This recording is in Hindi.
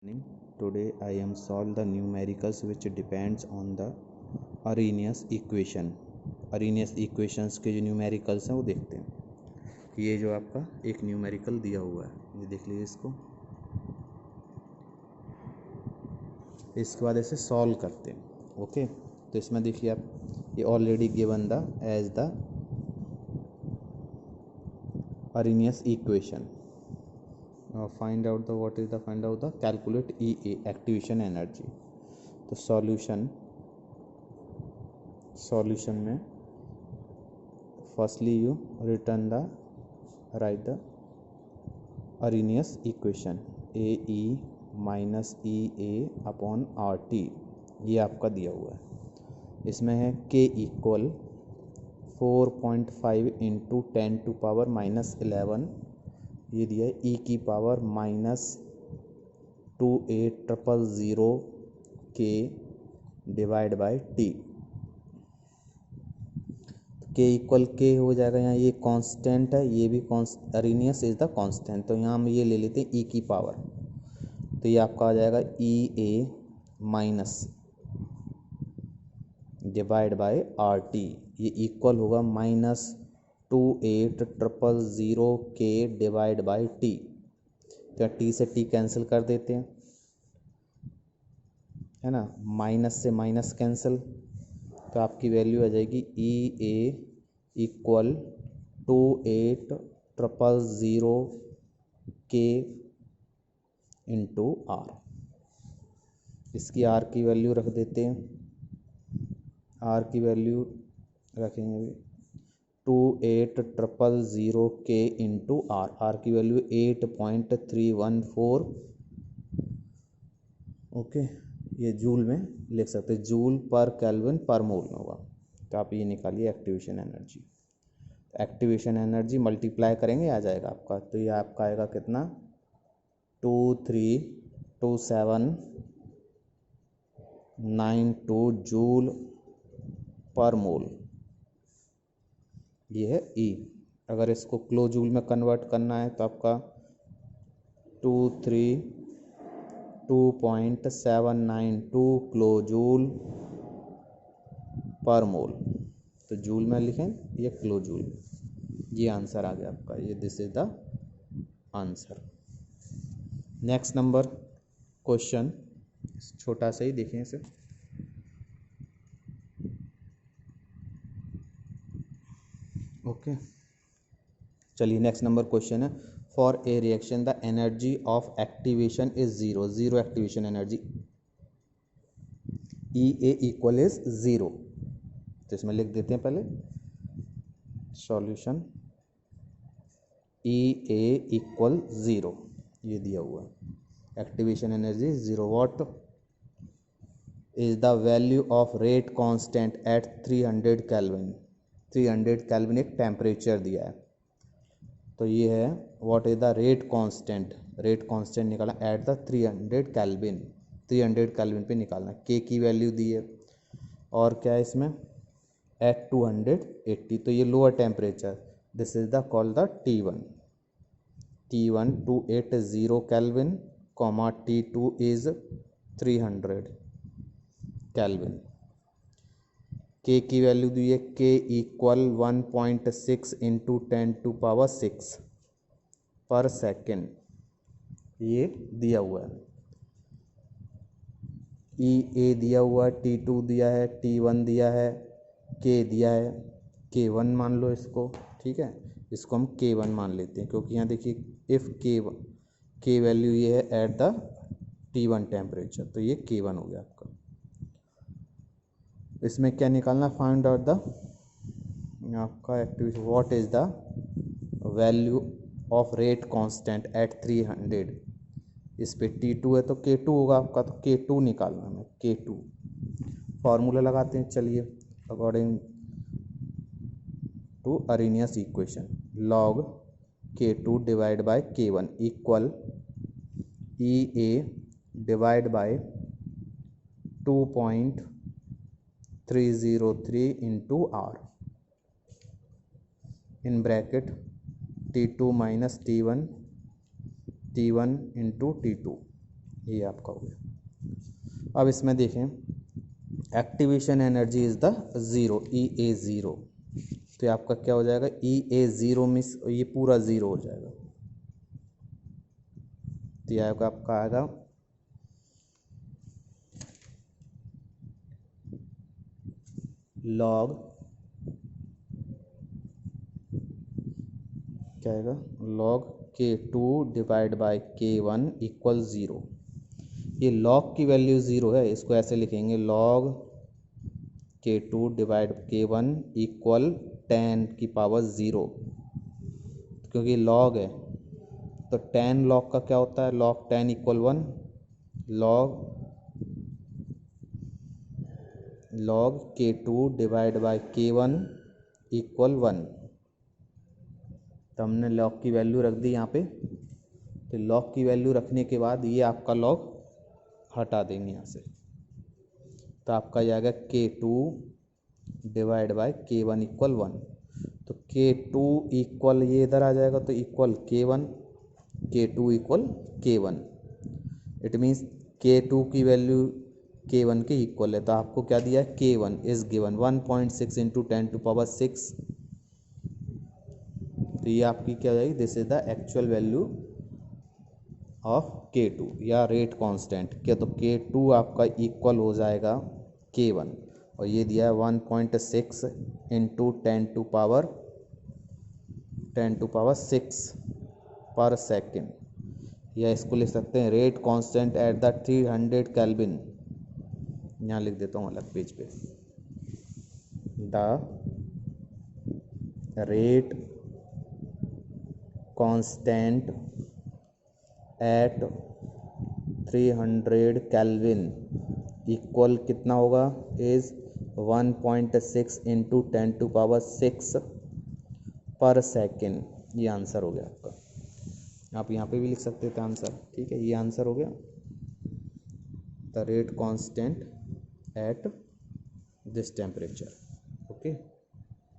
Today I am solve the numericals which depends on the Arrhenius equation. Arrhenius equations के जो न्यूमेरिकल्स हैं वो देखते हैं। ये जो आपका एक न्यूमेरिकल दिया हुआ है, ये देख लीजिए इसके बाद इसे सॉल्व करते हैं। ओके, तो इसमें देखिए आप, ये already given the as the Arrhenius equation. Find out the calculate EA activation energy. तो सॉल्यूशन में firstly you return the right the Arrhenius equation AE minus EA upon RT, ये आपका दिया हुआ है। इसमें है K इक्वल 4.5 इंटू 10⁻⁻11, ये दिया है E की power -2800 K divide by T। K equal K हो जाएगा, यहाँ ये कांस्टेंट है, ये भी Arrhenius इज द कांस्टेंट, तो यहाँ हम ये ले लेते हैं E की पावर, तो ये आपका आ जाएगा EA minus divide by RT, ये इक्वल होगा -2800 K डिवाइड बाय T। तो T से T कैंसिल कर देते हैं, है ना, माइनस से माइनस कैंसिल, तो आपकी वैल्यू आ जाएगी EA equal 2800 K into R। इसकी R की वैल्यू रख देते हैं, R की वैल्यू रखेंगे अभी 2800 K इंटू R की वैल्यू 8.314। ओके, ये जूल में लिख सकते हैं, जूल पर केल्विन पर मोल में होगा। तो आप ये निकालिए activation energy. Activation energy multiply करेंगे आ जाएगा आपका, तो ये आपका आएगा कितना 232792 जूल पर मोल, ये है E। अगर इसको किलो जूल में कन्वर्ट करना है तो आपका 232.792 किलो जूल पर मोल, तो जूल में लिखें, ये किलो जूल, ये आंसर आ गया आपका, ये this is the answer. Next number question, छोटा सा ही देखें इसे। ओके, चलिए नेक्स्ट नंबर क्वेश्चन है, for a reaction the energy of activation is zero activation energy EA equal is 0। तो इसमें लिख देते हैं पहले सॉल्यूशन EA इक्वल 0, ये दिया हुआ है, activation energy 0। What is the value of rate constant eight 300 kelvin. 300 kelvin एक टेम्परेचर दिया है, तो ये है what is the rate constant निकालना एट द 300 केल्विन, 300 केल्विन पे निकालना। K की वैल्यू दी है, और क्या है इसमें एट 280, तो ये lower temperature, this is the call the T1 280 kelvin, T2 is 300 kelvin. K की वैल्यू दी है, K इक्वल 1.6 इंटू 10⁶ पर सेकेंड, ये दिया हुआ है। EA दिया हुआ है, T2 दिया है, T1 दिया है, K दिया है, K1 मान लो इसको, ठीक है, इसको हम K1 मान लेते हैं, क्योंकि यहाँ देखिए इफ़ K वैल्यू ये है एट द T1 टेम्परेचर, तो ये K1 हो गया आपका। इसमें क्या निकालना, फाइंड आउट द आपका activity, what is the value of rate constant eight 300। इस पे T2 है तो K2 होगा आपका, तो K2 निकालना है, K2 फॉर्मूला लगाते हैं। चलिए, according to Arrhenius equation, log K2 divide by K1 equal EA divide by 2.303 into R in bracket T2 minus T1 T1 into T2, ये आपका हो गया। अब इसमें देखें activation energy is the zero, E A zero, तो ये आपका क्या हो जाएगा, ई ए ज़ीरो मिस, ये पूरा ज़ीरो हो जाएगा। तो ये आपका आएगा लॉग, क्या आएगा, log K2 divide by K1 equal zero. ये लॉग की वैल्यू ज़ीरो है, इसको ऐसे लिखेंगे log K2 divide K1 equal 10 की पावर ज़ीरो, क्योंकि लॉग है तो 10 लॉग का क्या होता है, log 10 equal 1, log K2 divide by K1 equal 1। तो हमने लॉग की वैल्यू रख दी यहाँ पे। तो लॉग की वैल्यू रखने के बाद ये आपका लॉग हटा देंगे यहाँ से, तो आपका जाएगा K2 divide by K1 equal 1। तो K2 इक्वल ये इधर आ जाएगा तो equal K1, K2 equal K1। It means K2 की वैल्यू K1 के इक्वल है, तो आपको क्या दिया है, K1 इज गिवन 1.6 इंटू 10⁶। तो ये आपकी क्या हो जाएगी, this is the actual value of K2 या रेट कांस्टेंट। क्या, तो K2 आपका इक्वल हो जाएगा K1, और ये दिया है 1.6 इंटू 10⁶ पर सेकेंड, या इसको लिख सकते हैं rate constant at the 300 kelvin. यहाँ लिख देता हूँ अलग पेज पे, the rate constant eight 300 kelvin equal कितना होगा, इज 1.6 इंटू 10⁶ पर सेकेंड। ये आंसर हो गया आपका। आप यहाँ पे भी लिख सकते थे आंसर, ठीक है, ये आंसर हो गया, the rate constant at this temperature. Okay.